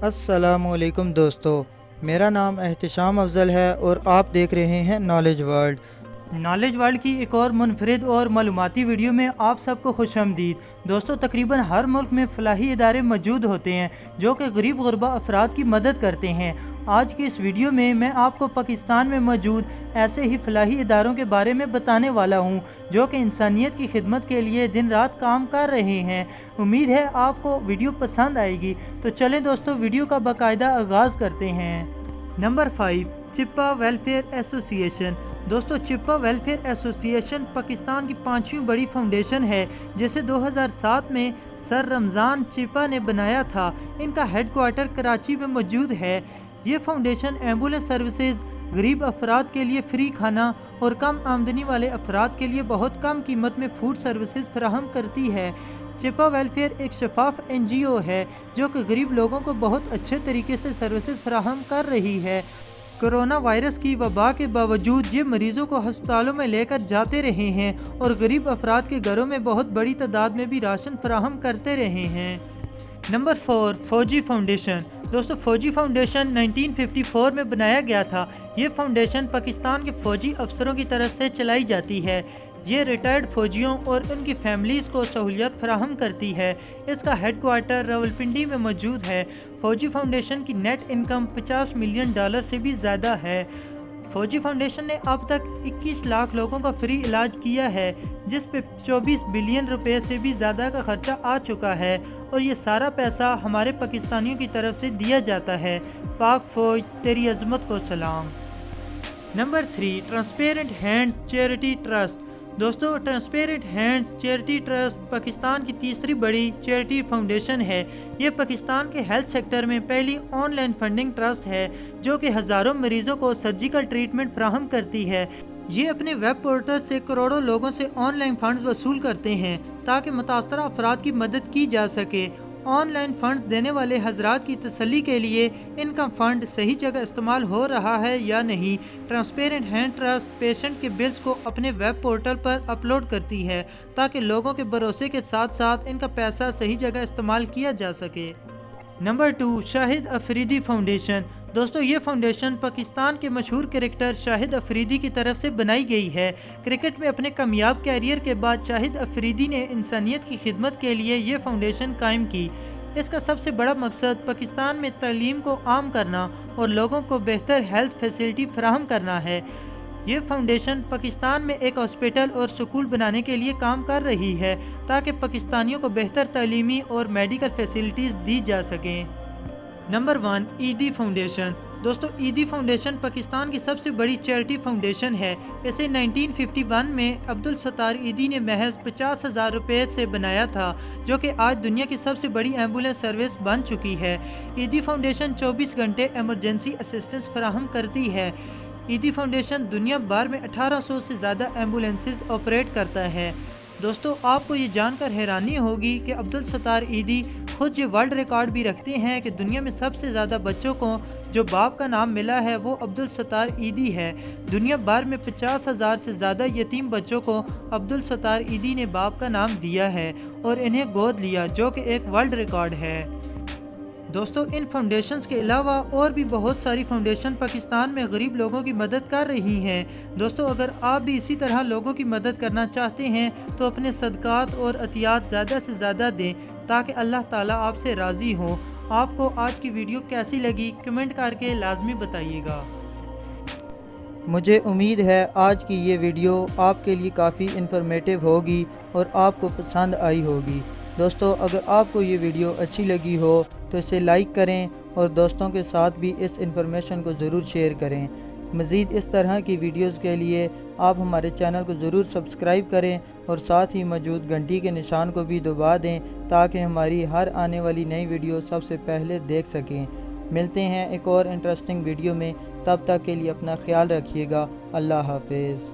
السلام علیکم دوستو، میرا نام احتشام افضل ہے اور آپ دیکھ رہے ہیں نالج ورلڈ۔ نالج ورلڈ کی ایک اور منفرد اور معلوماتی ویڈیو میں آپ سب کو خوش آمدید۔ دوستو، تقریباً ہر ملک میں فلاحی ادارے موجود ہوتے ہیں جو کہ غریب غربا افراد کی مدد کرتے ہیں۔ آج کی اس ویڈیو میں آپ کو پاکستان میں موجود ایسے ہی فلاحی اداروں کے بارے میں بتانے والا ہوں جو کہ انسانیت کی خدمت کے لیے دن رات کام کر رہے ہیں۔ امید ہے آپ کو ویڈیو پسند آئے گی، تو چلیں دوستو ویڈیو کا باقاعدہ آغاز کرتے ہیں۔ نمبر 5، چپا ویلفیئر ایسوسی ایشن۔ دوستو، چپا ویلفیئر ایسوسی ایشن پاکستان کی 5ویں بڑی فاؤنڈیشن ہے جسے 2007 میں سر رمضان چپا نے بنایا تھا۔ ان کا ہیڈ کوارٹر کراچی میں موجود ہے۔ یہ فاؤنڈیشن ایمبولینس سروسز، غریب افراد کے لیے فری کھانا اور کم آمدنی والے افراد کے لیے بہت کم قیمت میں فوڈ سروسز فراہم کرتی ہے۔ چپا ویلفیئر ایک شفاف NGO ہے جو کہ غریب لوگوں کو بہت اچھے طریقے سے سروسز فراہم کر رہی ہے۔ کرونا وائرس کی وبا کے باوجود یہ مریضوں کو ہسپتالوں میں لے کر جاتے رہے ہیں اور غریب افراد کے گھروں میں بہت بڑی تعداد میں بھی راشن فراہم کرتے رہے ہیں۔ نمبر 4، فوجی فاؤنڈیشن۔ دوستو، فوجی فاؤنڈیشن 1954 میں بنایا گیا تھا۔ یہ فاؤنڈیشن پاکستان کے فوجی افسروں کی طرف سے چلائی جاتی ہے۔ یہ ریٹائرڈ فوجیوں اور ان کی فیملیز کو سہولیات فراہم کرتی ہے۔ اس کا ہیڈ کوارٹر راولپنڈی میں موجود ہے۔ فوجی فاؤنڈیشن کی نیٹ انکم $50 ملین سے بھی زیادہ ہے۔ فوجی فاؤنڈیشن نے اب تک 21 لاکھ لوگوں کا فری علاج کیا ہے، جس پہ 24 بلین روپے سے بھی زیادہ کا خرچہ آ چکا ہے، اور یہ سارا پیسہ ہمارے پاکستانیوں کی طرف سے دیا جاتا ہے۔ پاک فوج، تیری عظمت کو سلام۔ Number 3، transparent hands charity trust. دوستو، transparent hands charity trust Pakistan کی تیسری بڑی چیریٹی فاؤنڈیشن ہے۔ یہ پاکستان کے ہیلتھ سیکٹر میں پہلی آن لائن فنڈنگ ٹرسٹ ہے جو کہ ہزاروں مریضوں کو سرجیکل ٹریٹمنٹ فراہم کرتی ہے۔ یہ اپنے ویب پورٹل سے کروڑوں لوگوں سے آن لائن فنڈز وصول کرتے ہیں تاکہ متاثرہ افراد کی مدد کی جا سکے۔ آن لائن فنڈز دینے والے حضرات کی تسلی کے لیے ان کا فنڈ صحیح جگہ استعمال ہو رہا ہے یا نہیں، ٹرانسپیرنٹ ہینڈ ٹرسٹ پیشنٹ کے بلز کو اپنے ویب پورٹل پر اپلوڈ کرتی ہے تاکہ لوگوں کے بھروسے کے ساتھ ساتھ ان کا پیسہ صحیح جگہ استعمال کیا جا سکے۔ نمبر 2، شاہد افریدی فاؤنڈیشن۔ دوستو، یہ فاؤنڈیشن پاکستان کے مشہور کرکٹر شاہد افریدی کی طرف سے بنائی گئی ہے۔ کرکٹ میں اپنے کامیاب کیریئر کے بعد شاہد افریدی نے انسانیت کی خدمت کے لیے یہ فاؤنڈیشن قائم کی۔ اس کا سب سے بڑا مقصد پاکستان میں تعلیم کو عام کرنا اور لوگوں کو بہتر ہیلتھ فیسلٹی فراہم کرنا ہے۔ یہ فاؤنڈیشن پاکستان میں ایک ہاسپٹل اور سکول بنانے کے لیے کام کر رہی ہے تاکہ پاکستانیوں کو بہتر تعلیمی اور میڈیکل فیسلٹیز دی جا سکیں۔ Number 1، Edhi foundation. دوستو، ایدی فاؤنڈیشن پاکستان کی سب سے بڑی چیریٹی فاؤنڈیشن ہے۔ اسے 1951 میں عبدالستار ایدی نے محض 50,000 روپے سے بنایا تھا، جو کہ آج دنیا کی سب سے بڑی ایمبولینس سروس بن چکی ہے۔ ایدی فاؤنڈیشن 24 گھنٹے ایمرجنسی اسسٹنس فراہم کرتی ہے۔ ایدی فاؤنڈیشن دنیا بھر میں 1800 سے زیادہ ایمبولینسز آپریٹ کرتا ہے۔ دوستو، آپ کو یہ جان کر حیرانی ہوگی کہ عبدالستار ایدی خود یہ ورلڈ ریکارڈ بھی رکھتے ہیں کہ دنیا میں سب سے زیادہ بچوں کو جو باپ کا نام ملا ہے وہ عبدالستار ایدی ہے۔ دنیا بھر میں 50,000 سے زیادہ یتیم بچوں کو عبدالستار ایدی نے باپ کا نام دیا ہے اور انہیں گود لیا، جو کہ ایک ورلڈ ریکارڈ ہے۔ دوستو، ان فاؤنڈیشنز کے علاوہ اور بھی بہت ساری فاؤنڈیشن پاکستان میں غریب لوگوں کی مدد کر رہی ہیں۔ دوستو، اگر آپ بھی اسی طرح لوگوں کی مدد کرنا چاہتے ہیں تو اپنے صدقات اور عطیات زیادہ سے زیادہ دیں تاکہ اللہ تعالیٰ آپ سے راضی ہو۔ آپ کو آج کی ویڈیو کیسی لگی کمنٹ کر کے لازمی بتائیے گا۔ مجھے امید ہے آج کی یہ ویڈیو آپ کے لیے کافی انفارمیٹیو ہوگی اور آپ کو پسند آئی ہوگی۔ دوستو، اگر آپ کو یہ ویڈیو اچھی لگی ہو تو اسے لائک کریں اور دوستوں کے ساتھ بھی اس انفارمیشن کو ضرور شیئر کریں۔ مزید اس طرح کی ویڈیوز کے لیے آپ ہمارے چینل کو ضرور سبسکرائب کریں اور ساتھ ہی موجود گھنٹی کے نشان کو بھی دبا دیں تاکہ ہماری ہر آنے والی نئی ویڈیو سب سے پہلے دیکھ سکیں۔ ملتے ہیں ایک اور انٹرسٹنگ ویڈیو میں، تب تک کے لیے اپنا خیال رکھیے گا۔ اللہ حافظ۔